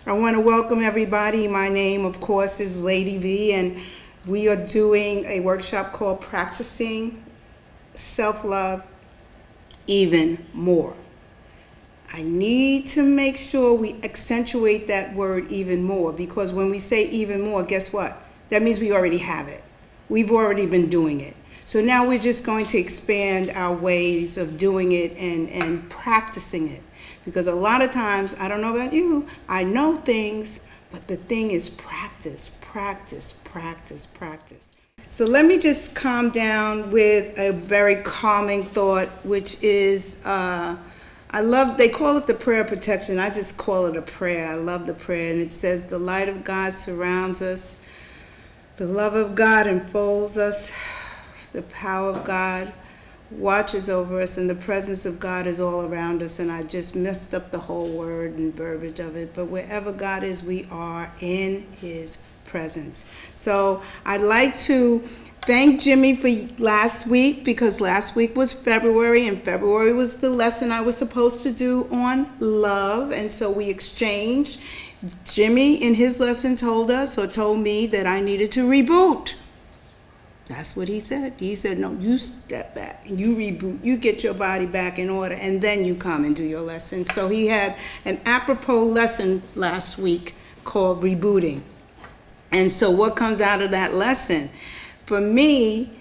I want to welcome everybody. My name, of course, is Lady V, and we are doing a workshop called Practicing Self-Love Even More. I need to make sure we accentuate that word even more, because when we say even more, guess what? That means we already have it. We've already been doing it. So now we're just going to expand our ways of doing it and practicing it. Because a lot of times, I don't know about you, I know things, but the thing is practice, practice, practice, practice. So let me just calm down with a very calming thought, which is, they call it the prayer of protection. I just call it a prayer. I love the prayer. And it says, the light of God surrounds us. The love of God enfolds us. The power of God watches over us, and the presence of God is all around us. And I just messed up the whole word and verbiage of it. But wherever God is, we are in his presence. So I'd like to thank Jimmy for last week, because last week was February, and February was the lesson I was supposed to do on love. And so we exchanged. Jimmy in his lesson told me that I needed to reboot. That's what he said. He said, no, you step back and you reboot. You get your body back in order, and then you come and do your lesson. So he had an apropos lesson last week called rebooting. And so what comes out of that lesson? For me,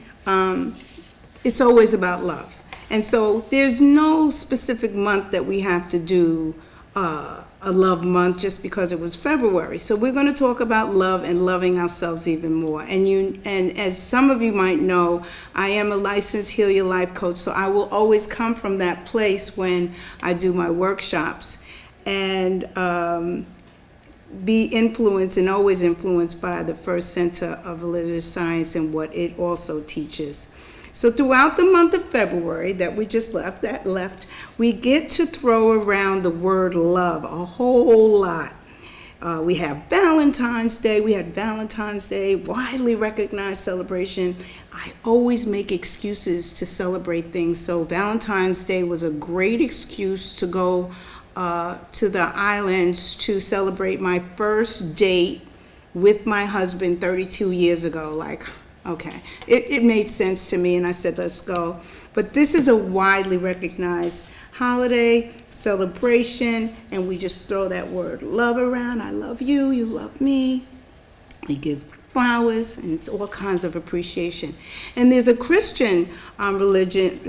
it's always about love. And so there's no specific month that we have to do a love month just because it was February. So we're going to talk about love and loving ourselves even more. And as some of you might know, I am a licensed Heal Your Life coach, so I will always come from that place when I do my workshops, and be influenced and always influenced by the First Center of Religious Science and what it also teaches. So throughout the month of February that we just left, we get to throw around the word love a whole lot. We have Valentine's Day. We had Valentine's Day, widely recognized celebration. I always make excuses to celebrate things. So Valentine's Day was a great excuse to go to the islands to celebrate my first date with my husband 32 years ago. Okay, it made sense to me, and I said, let's go. But this is a widely recognized holiday celebration, and we just throw that word love around. I love you, you love me. We give flowers, and it's all kinds of appreciation. And there's a Christian religion,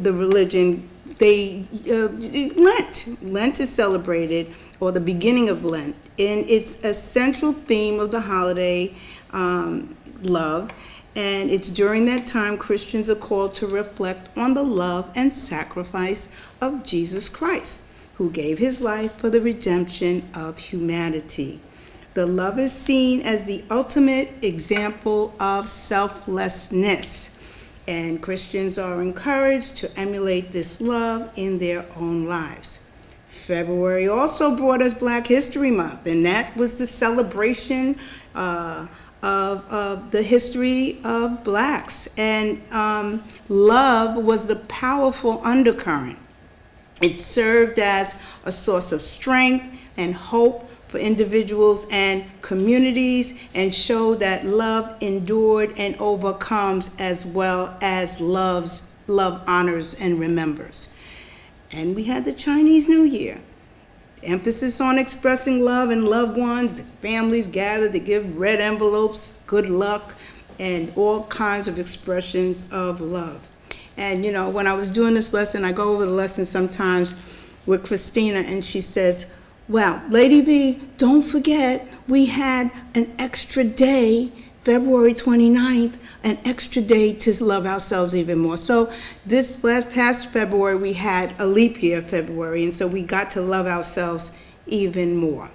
Lent is celebrated, or the beginning of Lent, and it's a central theme of the holiday, love. And it's during that time Christians are called to reflect on the love and sacrifice of Jesus Christ, who gave his life for the redemption of humanity. The love is seen as the ultimate example of selflessness, and Christians are encouraged to emulate this love in their own lives. February also brought us Black History Month, and that was the celebration of the history of blacks. And love was the powerful undercurrent. It served as a source of strength and hope for individuals and communities, and showed that love endured and overcomes, as well as love honors and remembers. And we had the Chinese New Year. Emphasis on expressing love, and loved ones, families gather to give red envelopes, good luck, and all kinds of expressions of love. And you know, when I was doing this lesson, I go over the lesson sometimes with Christina, and she says, well, Lady V, don't forget we had an extra day, February 29th, an extra day to love ourselves even more. So this past February, we had a leap year February, and so we got to love ourselves even more.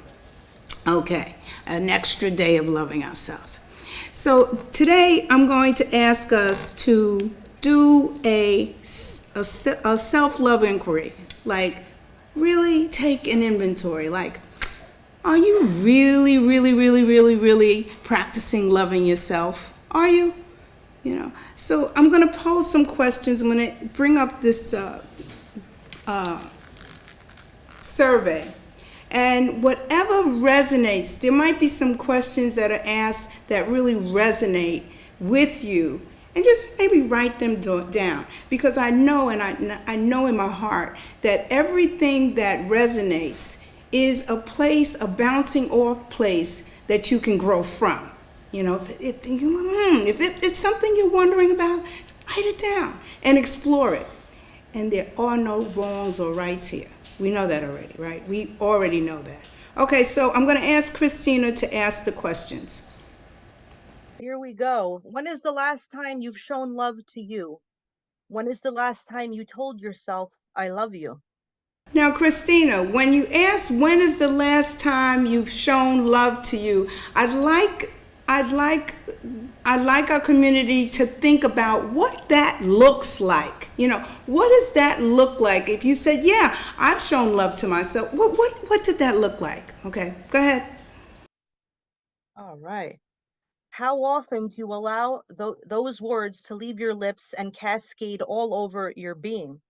Okay, an extra day of loving ourselves. So today I'm going to ask us to do a self-love inquiry. Like, really take an inventory. Like, are you really, really, really, really, really practicing loving yourself? Are you? You know, so I'm going to pose some questions. I'm going to bring up this survey, And whatever resonates, there might be some questions that are asked that really resonate with you, and just maybe write them down, because I know, and I know in my heart that everything that resonates is a place, a bouncing off place that you can grow from. You know, if it's something you're wondering about, write it down and explore it. And there are no wrongs or rights here. We know that already, right? We already know that. Okay, so I'm going to ask Christina to ask the questions. Here we go. When is the last time you've shown love to you? When is the last time you told yourself, I love you? Now, Christina, when you ask when is the last time you've shown love to you, I'd like our community to think about what that looks like. You know, what does that look like? If you said, yeah, I've shown love to myself, what did that look like? Okay, go ahead. All right. How often do you allow those words to leave your lips and cascade all over your being?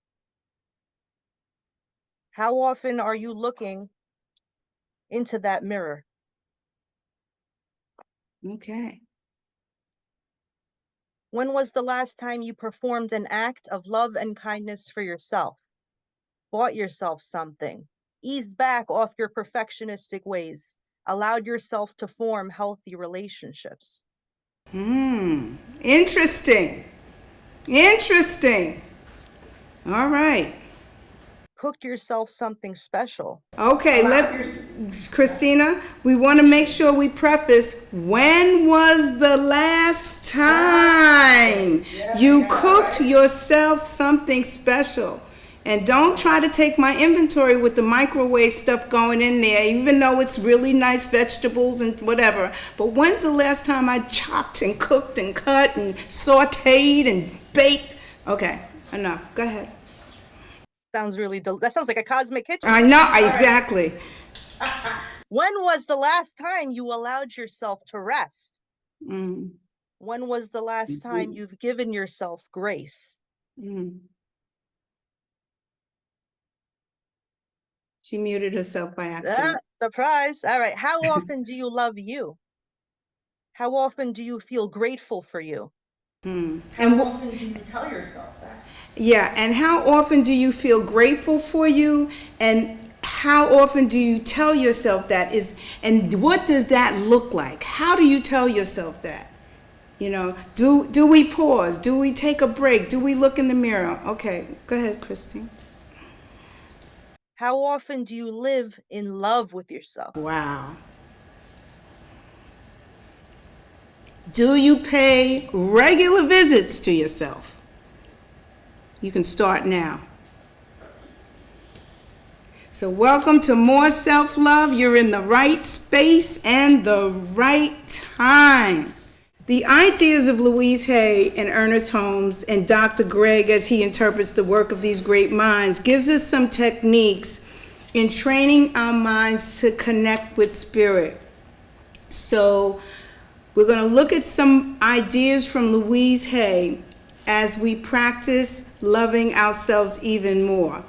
How often are you looking into that mirror? Okay. When was the last time you performed an act of love and kindness for yourself? Bought yourself something, eased back off your perfectionistic ways, allowed yourself to form healthy relationships? Interesting. Interesting. All right. Cooked yourself something special. Okay, Christina, we want to make sure we preface, when was the last time you cooked yourself something special? And don't try to take my inventory with the microwave stuff going in there, even though it's really nice vegetables and whatever. But when's the last time I chopped and cooked and cut and sauteed and baked? Okay, enough. Go ahead. Sounds really that sounds like a cosmic kitchen. I know, exactly. When was the last time you allowed yourself to rest? Mm. When was the last time you've given yourself grace? Mm. She muted herself by accident. Surprise. All right. How often do you love you? How often do you feel grateful for you? How often do you tell yourself that? Yeah, and how often do you feel grateful for you, and how often do you tell yourself that and what does that look like? How do you tell yourself that? You know, do we pause? Do we take a break? Do we look in the mirror? Okay, go ahead, Christine. How often do you live in love with yourself? Wow. Do you pay regular visits to yourself? You can start now. So welcome to More Self-Love. You're in the right space and the right time. The ideas of Louise Hay and Ernest Holmes and Dr. Gregg, as he interprets the work of these great minds, gives us some techniques in training our minds to connect with spirit. So we're going to look at some ideas from Louise Hay as we practice loving ourselves even more.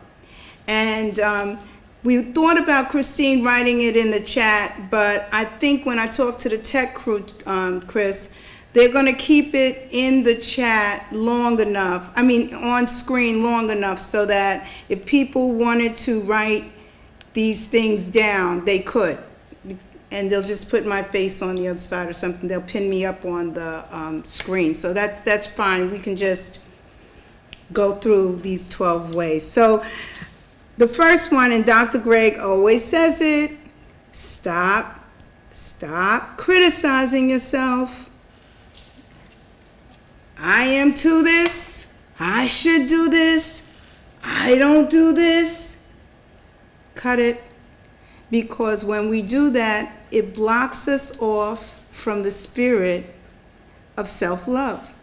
And we thought about Christine writing it in the chat, but I think when I talk to the tech crew, Chris, they're going to keep it in the chat on screen long enough so that if people wanted to write these things down, they could. And they'll just put my face on the other side or something. They'll pin me up on the screen. So that's fine. We can just go through these 12 ways. So the first one, and Dr. Gregg always says it, stop criticizing yourself. I am to this. I should do this. I don't do this. Cut it. Because when we do that, it blocks us off from the spirit of self-love.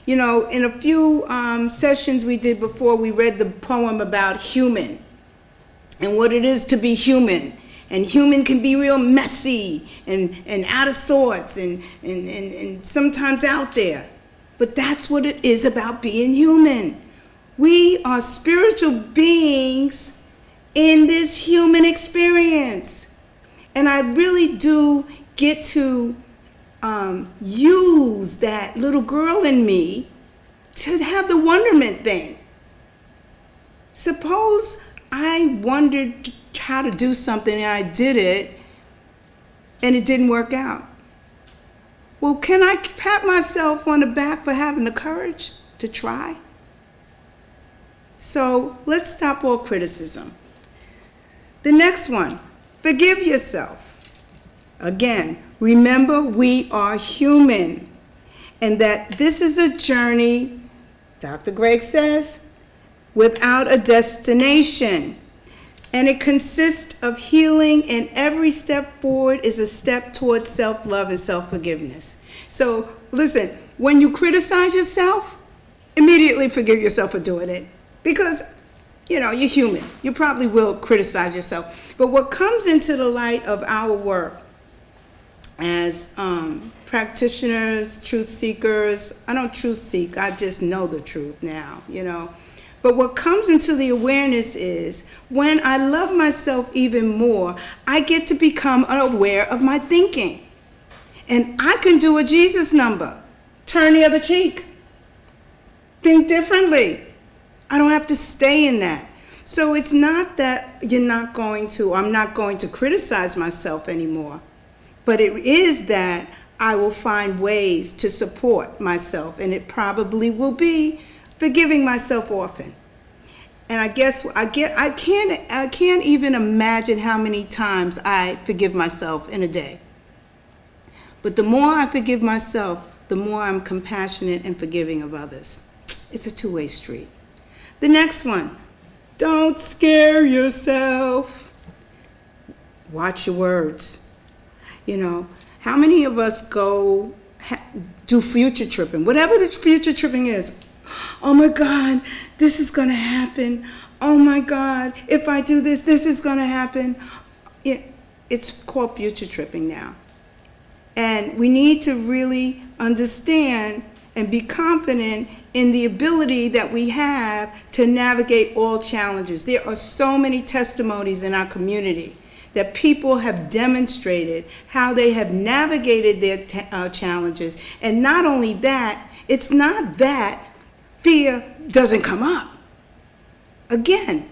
You know, in a few sessions we did before, we read the poem about human and what it is to be human. And human can be real messy and out of sorts and sometimes out there. But that's what it is about being human. We are spiritual beings in this human experience. And I really do get to use that little girl in me to have the wonderment thing. Suppose I wondered how to do something and I did it and it didn't work out. Well, can I pat myself on the back for having the courage to try? So let's stop all criticism. The next one, forgive yourself. Again, remember we are human and that this is a journey, Dr. Gregg says, without a destination. And it consists of healing, and every step forward is a step towards self-love and self-forgiveness. So listen, when you criticize yourself, immediately forgive yourself for doing it. Because, you're human. You probably will criticize yourself. But what comes into the light of our work as practitioners, truth seekers, I don't truth seek, I just know the truth now, But what comes into the awareness is when I love myself even more, I get to become aware of my thinking. And I can do a Jesus number. Turn the other cheek. Think differently. I don't have to stay in that. So it's not that I'm not going to criticize myself anymore. But it is that I will find ways to support myself. And it probably will be forgiving myself often. And I guess I can't even imagine how many times I forgive myself in a day. But the more I forgive myself, the more I'm compassionate and forgiving of others. It's a two-way street. The next one, don't scare yourself. Watch your words. How many of us go do future tripping? Whatever the future tripping is. Oh my God, this is going to happen. Oh my God, if I do this, this is going to happen. It's called future tripping now. And we need to really understand and be confident in the ability that we have to navigate all challenges. There are so many testimonies in our community that people have demonstrated how they have navigated their challenges. And not only that, it's not that fear doesn't come up again,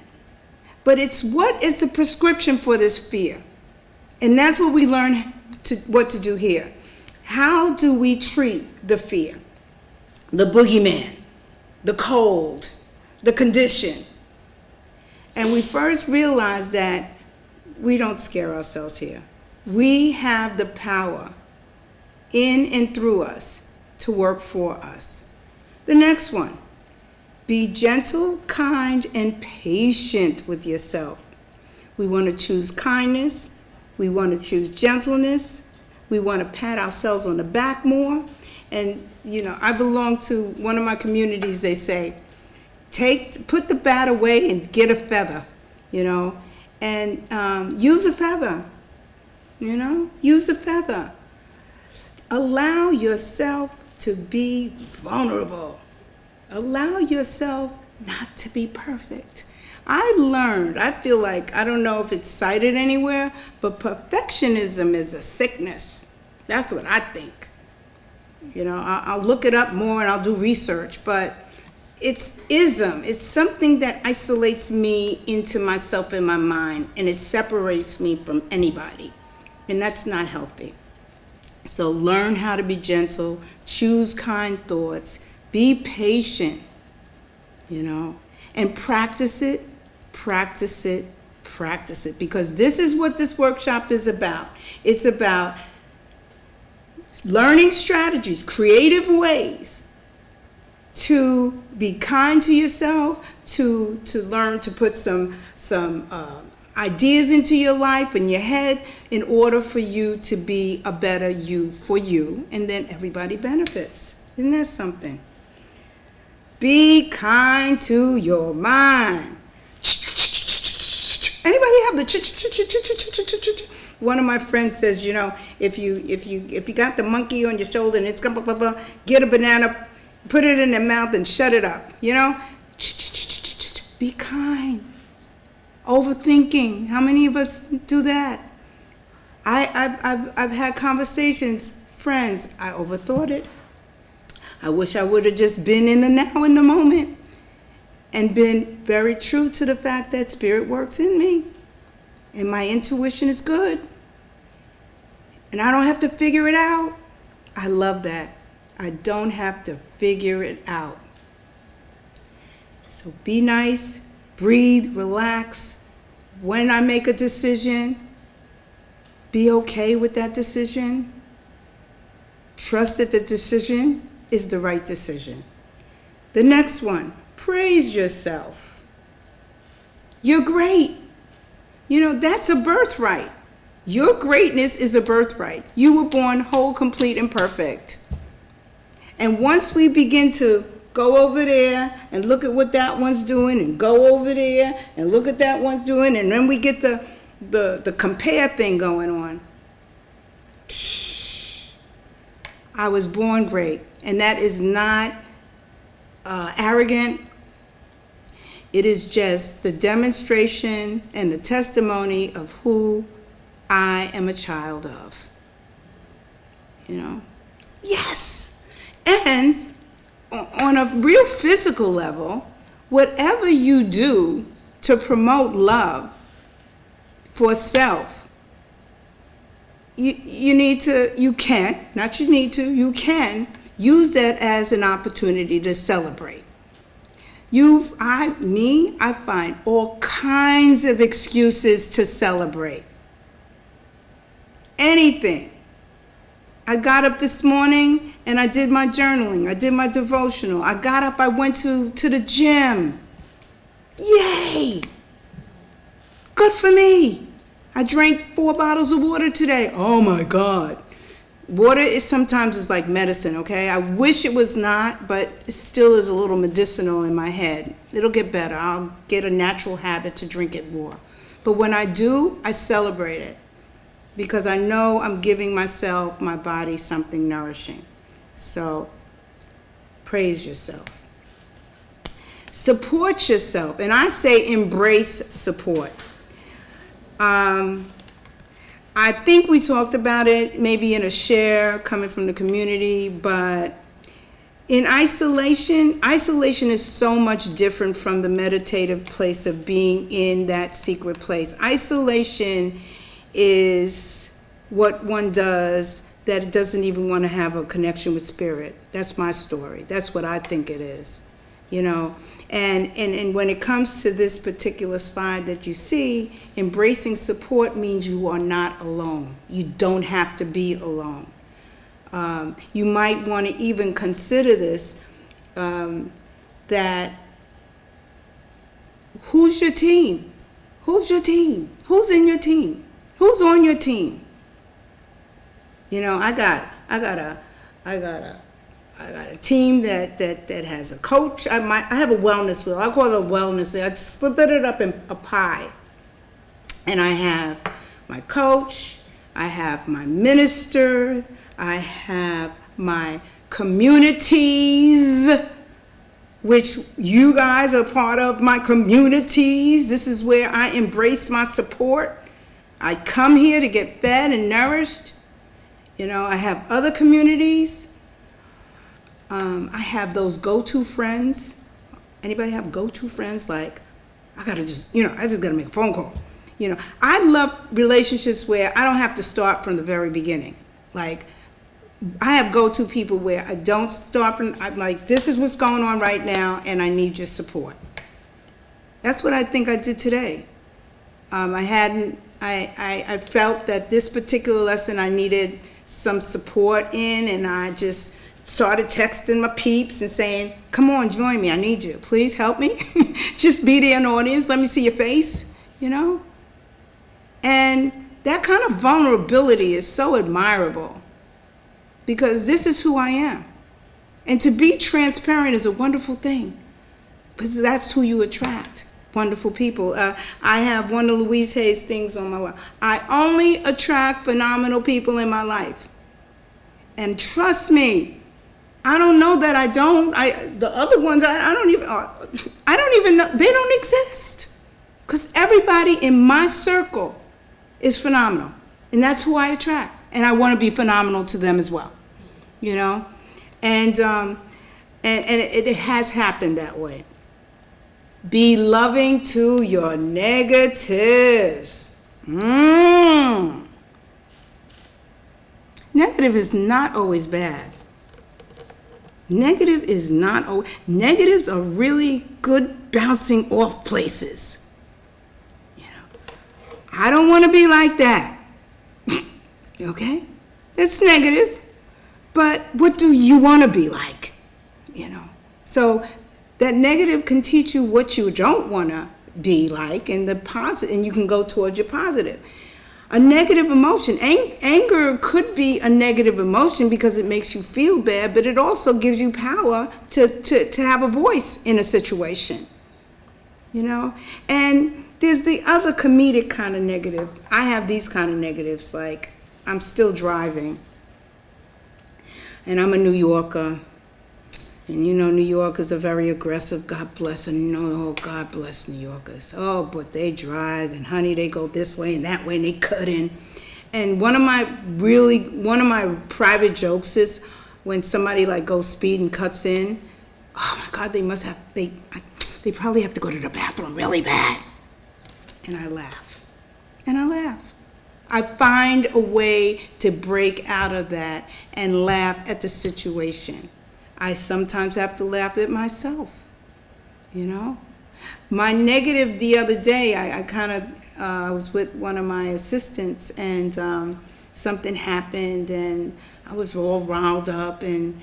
but it's what is the prescription for this fear? And that's what we learn what to do here. How do we treat the fear? The boogeyman, the cold, the condition. And we first realize that we don't scare ourselves here. We have the power in and through us to work for us. The next one, be gentle, kind, and patient with yourself. We want to choose kindness. We want to choose gentleness. We want to pat ourselves on the back more. And, I belong to one of my communities, they say, put the bat away and get a feather, and use a feather, use a feather. Allow yourself to be vulnerable. Allow yourself not to be perfect. I feel like, I don't know if it's cited anywhere, but perfectionism is a sickness. That's what I think. I'll look it up more and I'll do research, but it's ism. It's something that isolates me into myself and my mind, and it separates me from anybody. And that's not healthy. So learn how to be gentle, choose kind thoughts, be patient, and practice it, practice it, practice it. Because this is what this workshop is about. It's about learning strategies, creative ways to be kind to yourself, to learn to put some ideas into your life and your head in order for you to be a better you for you, and then everybody benefits. Isn't that something? Be kind to your mind. Anybody have the One of my friends says, if you got the monkey on your shoulder and it's blah, blah, blah, get a banana, put it in their mouth and shut it up, Be kind. Be kind. Overthinking. How many of us do that? I've had conversations, friends, I overthought it. I wish I would have just been in the now, in the moment, and been very true to the fact that spirit works in me and my intuition is good and I don't have to figure it out. I love that. I don't have to figure it out. So be nice, breathe, relax. When I make a decision, be okay with that decision. Trust that the decision is the right decision. The next one, praise yourself. You're great. You know, that's a birthright. Your greatness is a birthright. You were born whole, complete, and perfect. And once we begin to go over there and look at what that one's doing and go over there and look at that one's doing, and then we get the compare thing going on. I was born great. And that is not arrogant. It is just the demonstration and the testimony of who I am a child of. You know? Yes! And on a real physical level, whatever you do to promote love for self, you can use that as an opportunity to celebrate. I find all kinds of excuses to celebrate. Anything. I got up this morning and I did my journaling. I did my devotional. I got up, I went to the gym. Yay! Good for me. I drank 4 bottles of water today. Oh my God. Water is sometimes like medicine, okay? I wish it was not, but it still is a little medicinal in my head. It'll get better. I'll get a natural habit to drink it more. But when I do, I celebrate it because I know I'm giving myself, my body, something nourishing. So, praise yourself. Support yourself. And I say embrace support. I think we talked about it maybe in a share coming from the community, but in isolation is so much different from the meditative place of being in that secret place. Isolation is what one does that doesn't even want to have a connection with spirit. That's my story. That's what I think it is, you know. And when it comes to this particular slide that you see, embracing support means you are not alone. You don't have to be alone. You might want to even consider this, that who's your team? Who's your team? Who's in your team? Who's on your team? You know, I got a team that has a coach. I have a wellness wheel. I call it a wellness wheel. I just slip it up in a pie. And I have my coach, I have my minister, I have my communities, which you guys are part of my communities. This is where I embrace my support. I come here to get fed and nourished. You know, I have other communities. I have those go-to friends. Anybody have go-to friends? Like, I just gotta make a phone call. You know, I love relationships where I don't have to start from the very beginning. Like, I have go-to people where I don't start from, I'm like, this is what's going on right now, and I need your support. That's what I think I did today. I felt that this particular lesson I needed some support in, and I just started texting my peeps and saying, come on, join me, I need you. Please help me. Just be there in the audience, let me see your face, you know? And that kind of vulnerability is so admirable because this is who I am. And to be transparent is a wonderful thing because that's who you attract, wonderful people. I have one of Louise Hay's things on my wall. I only attract phenomenal people in my life. And trust me, I don't know that I don't. The other ones, I don't even know. They don't exist. Because everybody in my circle is phenomenal. And that's who I attract. And I want to be phenomenal to them as well. You know? And it has happened that way. Be loving to your negatives. Negative is not always bad. Negatives are really good bouncing off places. You know, I don't want to be like that. Okay? That's negative. But what do you want to be like? You know? So that negative can teach you what you don't want to be like, and the positive, and you can go towards your positive. A negative emotion, anger could be a negative emotion because it makes you feel bad, but it also gives you power to have a voice in a situation, you know? And there's the other comedic kind of negative. I have these kind of negatives, like I'm still driving, and I'm a New Yorker, and you know New Yorkers are very aggressive, God bless them, you know, oh, God bless New Yorkers. Oh, but they drive, and honey, they go this way and that way, and they cut in. And one of my private jokes is when somebody like goes speed and cuts in, oh my God, they probably have to go to the bathroom really bad. And I laugh. I find a way to break out of that and laugh at the situation. I sometimes have to laugh at myself, you know. My negative the other day, I was with one of my assistants, and something happened, and I was all riled up, and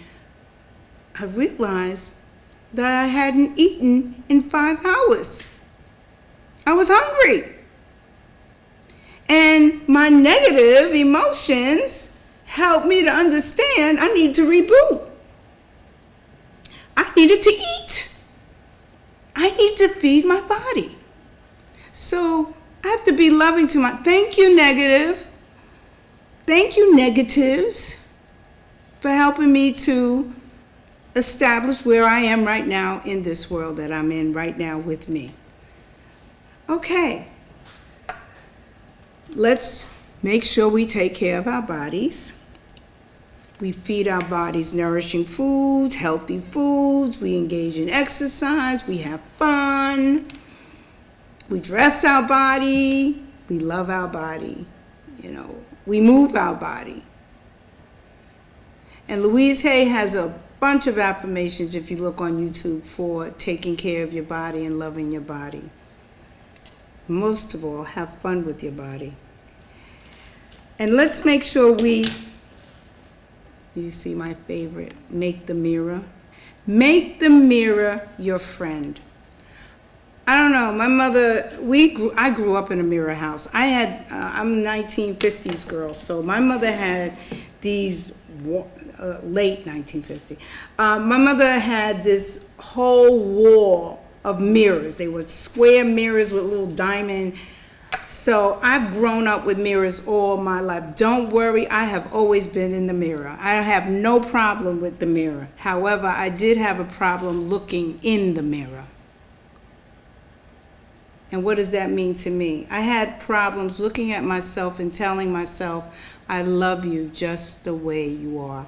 I realized that I hadn't eaten in 5 hours. I was hungry. And my negative emotions helped me to understand I need to reboot. I needed to eat. I need to feed my body. So I have to be loving to thank you, negative. Thank you, negatives, for helping me to establish where I am right now in this world that I'm in right now with me. Okay. Let's make sure we take care of our bodies. We feed our bodies nourishing foods, healthy foods. We engage in exercise. We have fun. We dress our body. We love our body. You know, we move our body. And Louise Hay has a bunch of affirmations, if you look on YouTube, for taking care of your body and loving your body. Most of all, have fun with your body. And let's make sure you see my favorite, make the mirror. Make the mirror your friend. I don't know, my mother, I grew up in a mirror house. I'm a 1950s girl, so my mother had these, late 1950. My mother had this whole wall of mirrors. They were square mirrors with little diamond. So I've grown up with mirrors all my life. Don't worry, I have always been in the mirror. I have no problem with the mirror. However, I did have a problem looking in the mirror. And what does that mean to me? I had problems looking at myself and telling myself, I love you just the way you are.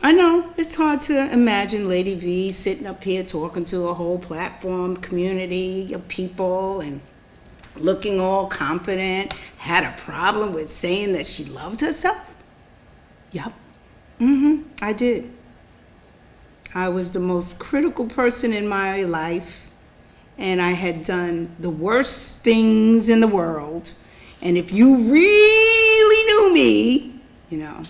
I know, it's hard to imagine Lady V sitting up here talking to a whole platform, community of people, and looking all confident, had a problem with saying that she loved herself? Yep. I did. I was the most critical person in my life, and I had done the worst things in the world. And if you really knew me, you know.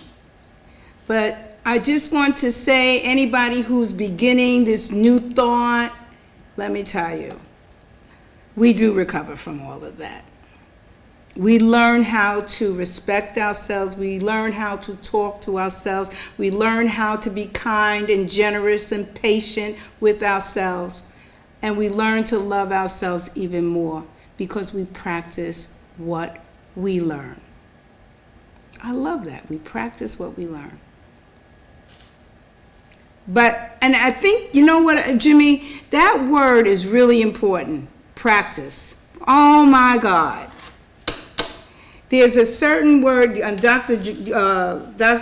But I just want to say, anybody who's beginning this new thought, let me tell you, we do recover from all of that. We learn how to respect ourselves. We learn how to talk to ourselves. We learn how to be kind and generous and patient with ourselves. And we learn to love ourselves even more because we practice what we learn. I love that. We practice what we learn. And I think, you know what, Jimmy, that word is really important. Practice. Oh my God. There's a certain word, and Dr.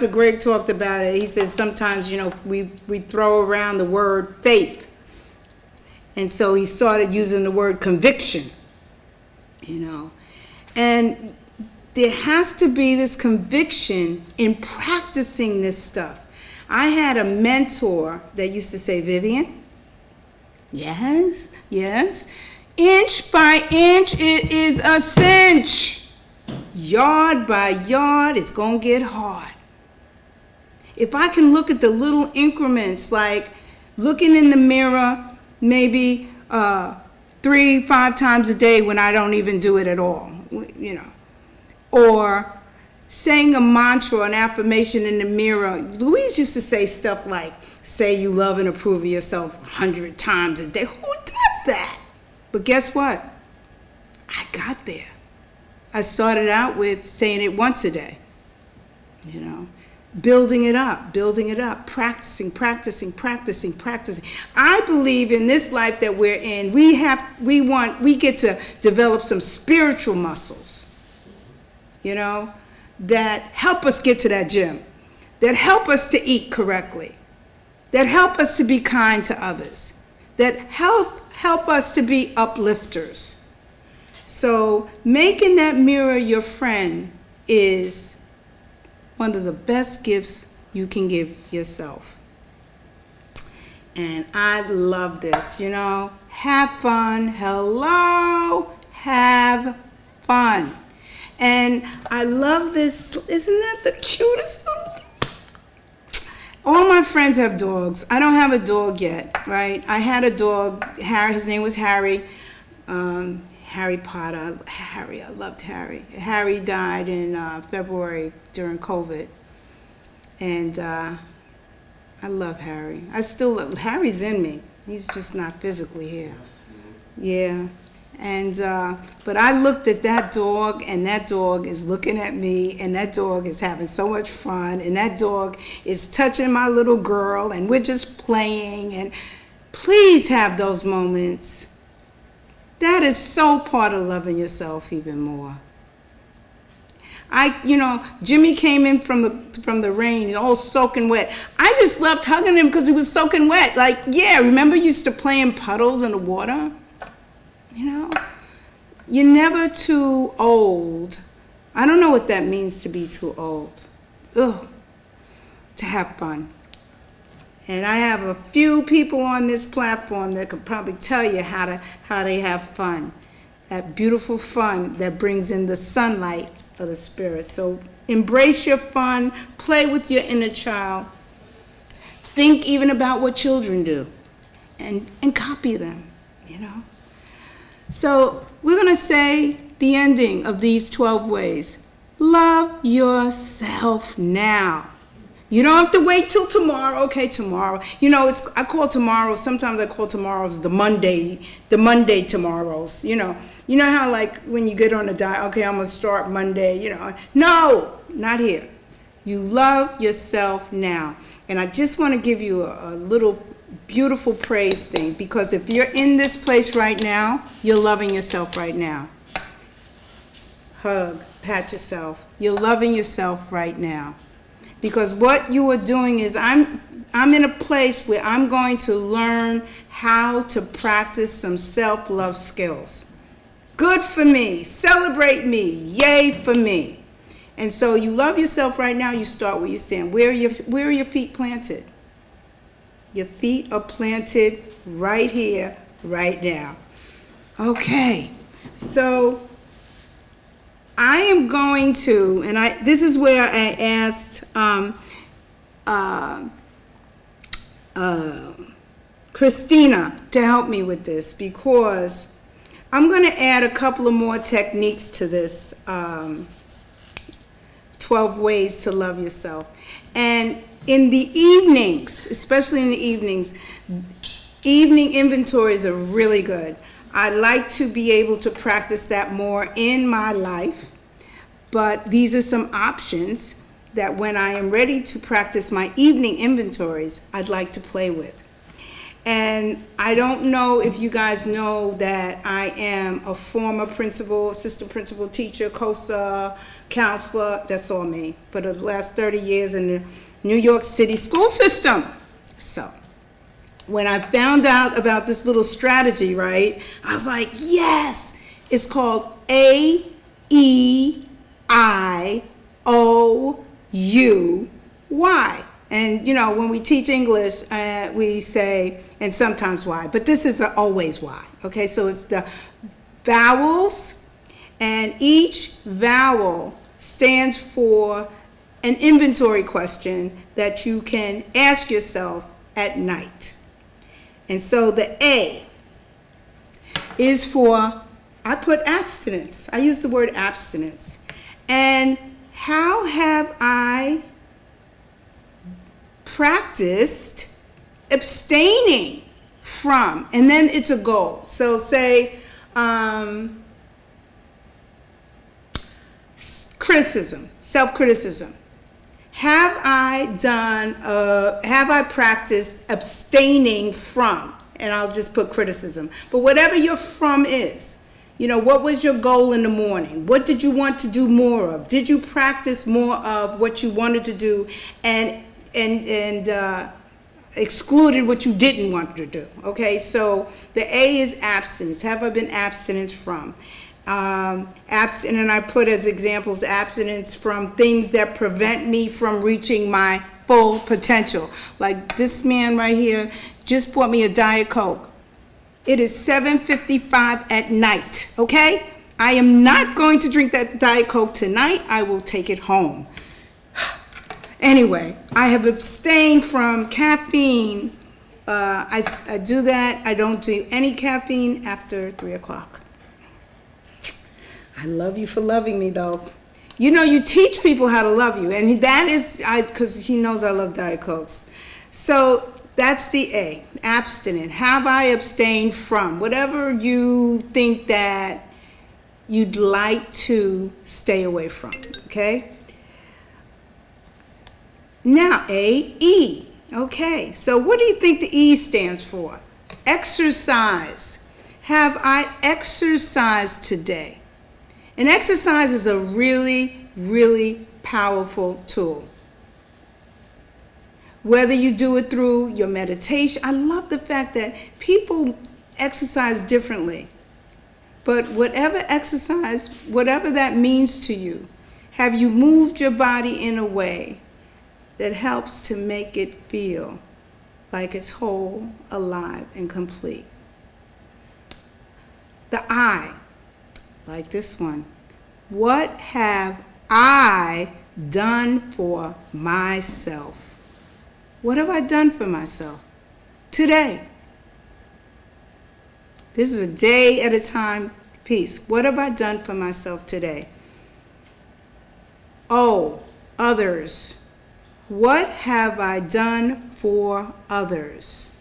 Greg talked about it. He says sometimes, we throw around the word faith. And so he started using the word conviction, And there has to be this conviction in practicing this stuff. I had a mentor that used to say, Vivian, yes, inch by inch, it is a cinch. Yard by yard, it's going to get hard. If I can look at the little increments, like looking in the mirror maybe 3-5 times a day when I don't even do it at all, or saying a mantra, an affirmation in the mirror. Louise used to say stuff like, say you love and approve of yourself 100 times a day. Who does that? But guess what? I got there. I started out with saying it once a day, building it up, practicing. I believe in this life that we're in, we get to develop some spiritual muscles, that help us get to that gym, that help us to eat correctly, that help us to be kind to others, that help us to be uplifters. So making that mirror your friend is one of the best gifts you can give yourself. And I love this, have fun. Hello, have fun. And I love this. Isn't that the cutest little thing? All my friends have dogs. I don't have a dog yet, right? I had a dog, Harry. His name was Harry. Harry Potter. I loved Harry. Harry died in February during COVID. And I love Harry. I still love, Harry's in me. He's just not physically here. Yeah. And, but I looked at that dog, and that dog is looking at me, and that dog is having so much fun, and that dog is touching my little girl, and we're just playing. And please have those moments. That is so part of loving yourself even more. Jimmy came in from the rain, all soaking wet. I just loved hugging him because he was soaking wet. Like, yeah, remember you used to play in puddles in the water? You're never too old. I don't know what that means to be too old. To have fun. And I have a few people on this platform that could probably tell you how they have fun. That beautiful fun that brings in the sunlight of the spirit. So embrace your fun, play with your inner child. Think even about what children do and copy them, So we're going to say the ending of these 12 ways. Love yourself now. You don't have to wait till tomorrow. Okay, tomorrow. I call tomorrow, sometimes I call tomorrows the Monday tomorrows. You know how like when you get on a diet, okay, I'm going to start Monday, No, not here. You love yourself now. And I just want to give you a little beautiful praise thing, because if you're in this place right now, you're loving yourself right now. Hug, pat yourself. You're loving yourself right now. Because what you are doing is I'm in a place where I'm going to learn how to practice some self-love skills. Good for me. Celebrate me. Yay for me. And so you love yourself right now. You start where you stand. Where are your feet planted? Your feet are planted right here, right now. Okay. So I am going to, and this is where I asked Christina to help me with this, because I'm going to add a couple of more techniques to this 12 ways to love yourself. And in the evenings, especially in the evenings, evening inventories are really good. I like to be able to practice that more in my life, but these are some options that when I am ready to practice my evening inventories, I'd like to play with. And I don't know if you guys know that I am a former principal, assistant principal, teacher, COSA, counselor. That's all me for the last 30 years in the New York City school system. So when I found out about this little strategy, right, I was like, yes, it's called AEIOUY. And, you know, when we teach English, we say, and sometimes Y, but this is always Y, okay? So it's the vowels, and each vowel stands for an inventory question that you can ask yourself at night. And so the A is for, I put abstinence. I use the word abstinence. And how have I practiced abstaining from? And then it's a goal. So say criticism, self-criticism. Have I practiced abstaining from? And I'll just put criticism. But whatever your from is, you know, what was your goal in the morning? What did you want to do more of? Did you practice more of what you wanted to do and excluded what you didn't want to do? Okay, so the A is abstinence. Have I been abstinence from? And I put as examples abstinence from things that prevent me from reaching my full potential. Like this man right here just bought me a Diet Coke. It is 7:55 at night, okay? I am not going to drink that Diet Coke tonight. I will take it home. Anyway, I have abstained from caffeine. I do that. I don't do any caffeine after 3 o'clock. I love you for loving me, though. You know, you teach people how to love you, and that is, because he knows I love Diet Cokes. So that's the A, abstinent. Have I abstained from whatever you think that you'd like to stay away from, okay? Now, E. Okay, so what do you think the E stands for? Exercise. Have I exercised today? And exercise is a really, really powerful tool. Whether you do it through your meditation, I love the fact that people exercise differently. But whatever exercise, whatever that means to you, have you moved your body in a way that helps to make it feel like it's whole, alive, and complete? The I, like this one. What have I done for myself? What have I done for myself today? This is a day at a time piece. What have I done for myself today? Oh, others. What have I done for others?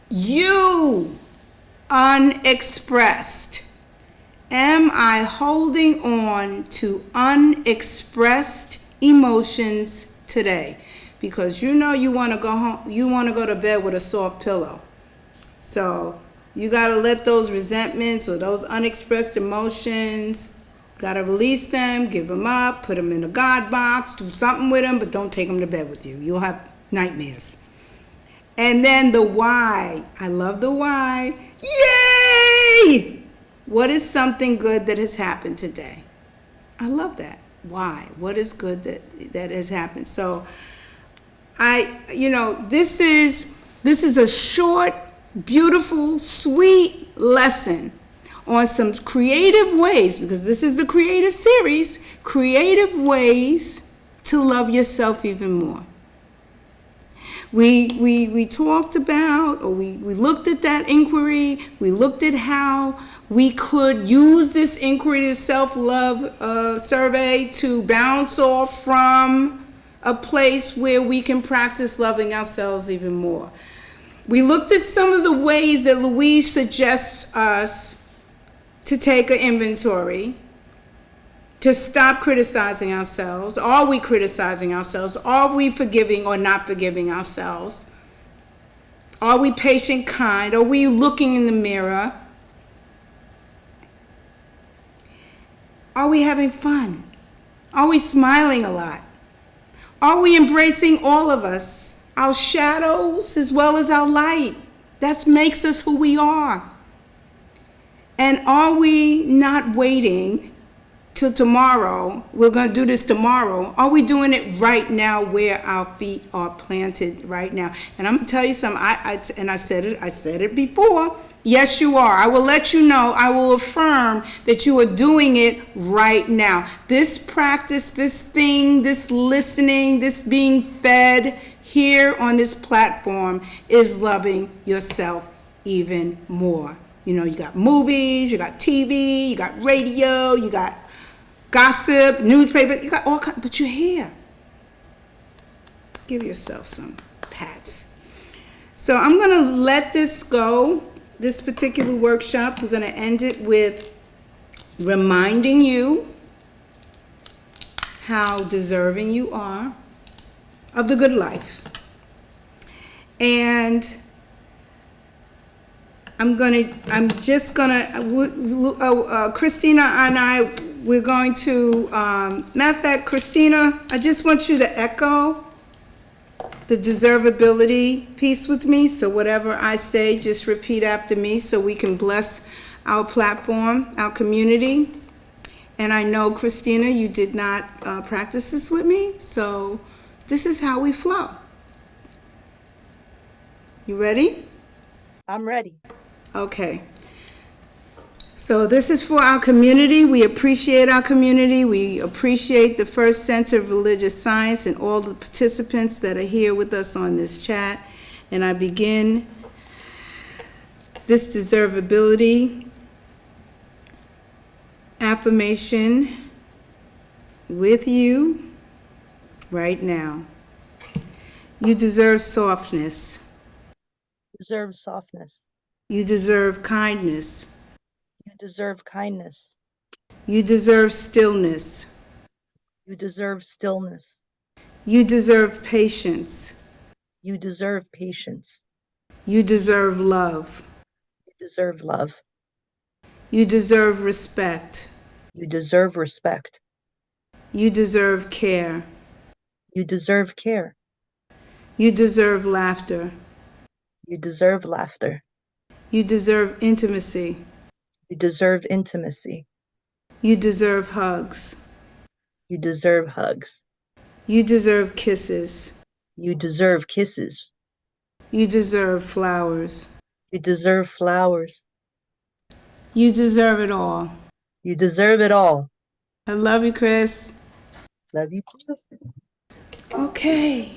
You, unexpressed. Am I holding on to unexpressed emotions today? Because you know you want to go home, you want to go to bed with a soft pillow. So you got to let those resentments or those unexpressed emotions, got to release them, give them up, put them in a God box, do something with them, but don't take them to bed with you. You'll have nightmares. And then the why. I love the why. Yay! What is something good that has happened today? I love that. Why? What is good that has happened? So this is a short, beautiful, sweet lesson on some creative ways, because this is the creative series, creative ways to love yourself even more. We talked about, or we looked at that inquiry. We looked at how we could use this inquiry, this self-love survey, to bounce off from a place where we can practice loving ourselves even more. We looked at some of the ways that Louise suggests us to take an inventory. to stop criticizing ourselves. Are we criticizing ourselves? Are we forgiving or not forgiving ourselves? Are we patient, kind? Are we looking in the mirror? Are we having fun? Are we smiling a lot? Are we embracing all of us, our shadows as well as our light? That makes us who we are. And are we not waiting till tomorrow? We're going to do this tomorrow. Are we doing it right now where our feet are planted right now? And I'm going to tell you something. I said it before. Yes, you are. I will let you know. I will affirm that you are doing it right now. This practice, this thing, this listening, this being fed here on this platform is loving yourself even more. You know, you got movies, you got TV, you got radio, you got gossip, newspaper, you got all kinds, but you're here. Give yourself some pats. So I'm going to let this go, this particular workshop. We're going to end it with reminding you how deserving you are of the good life. And Christina and I, we're going to, matter of fact, Christina, I just want you to echo the deservability piece with me. So whatever I say, just repeat after me so we can bless our platform, our community. And I know, Christina, you did not practice this with me, so this is how we flow. You ready? I'm ready. Okay. So this is for our community. We appreciate our community. We appreciate the First Center of Religious Science and all the participants that are here with us on this chat. And I begin this deservability affirmation with you right now. You deserve softness. Deserve softness. You deserve kindness. You deserve kindness. You deserve stillness. You deserve stillness. You deserve patience. You deserve patience. You deserve love. You deserve love. You deserve respect. You deserve respect. You deserve care. You deserve care. You deserve laughter. You deserve laughter. You deserve intimacy. You deserve intimacy. You deserve hugs. You deserve hugs. You deserve kisses. You deserve kisses. You deserve flowers. You deserve flowers. You deserve it all. You deserve it all. I love you, Chris. Love you too. Okay.